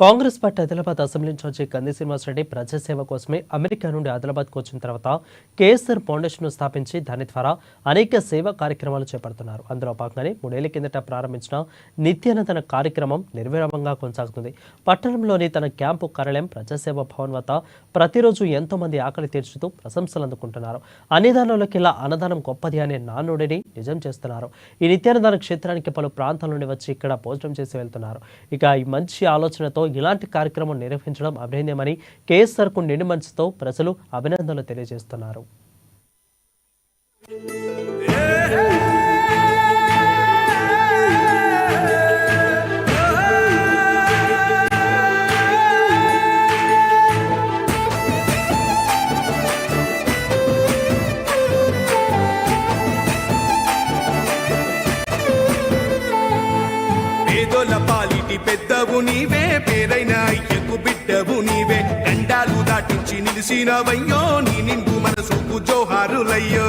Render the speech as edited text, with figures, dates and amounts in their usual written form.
Congress party Adilabad assembly నుంచి వచ్చే కంది శ్రీనివాసరెడ్డి ప్రజాసేవ కోసమే అమెరికా నుండి ఆదిలాబాద్కు వచ్చిన తర్వాత కేఎస్ఆర్ ఫౌండేషన్ స్థాపించి దాని ద్వారా అనేక సేవా కార్యక్రమాలు చేపడుతున్నారు. అందులో భాగంగానే 3 ఏళ్ల కిందట ప్రారంభించిన నిత్యానందన కార్యక్రమం నిర్విరామంగా కొనసాగుతుంది. పట్టణంలోని తన క్యాంపు కార్యాలయం ప్రజాసేవ భవన్ వద్ద ప్రతిరోజు ఎంతో మంది ఆకలి తీర్చుతూ ప్రశంసలు అందుకుంటున్నారు. అన్నదానంలోకెల్లా అన్నదానం గొప్పది అనే నానుడిని నిజం చేస్తున్నారు. ఈ నిత్యానందన క్షేత్రానికి పలు ప్రాంతాల నుండి వచ్చి ఇక్కడ భోజనం చేసి వెళ్తున్నారు. ఇక ఈ మంచి ఆలోచనతో ఇలాంటి కార్యక్రమం నిర్వహించడం అభినందనీయమని కేఎస్ఆర్కు నిండు మనసుతో ప్రజలు అభినందనలు తెలియజేస్తున్నారు. పెద్దవు నీవే, పేరైన అయ్యకు బిడ్డవు నీవే, గండాలు దాటించి నిలిసినవయ్యో, నీ నిండు మనసుకు జోహారులయ్యో.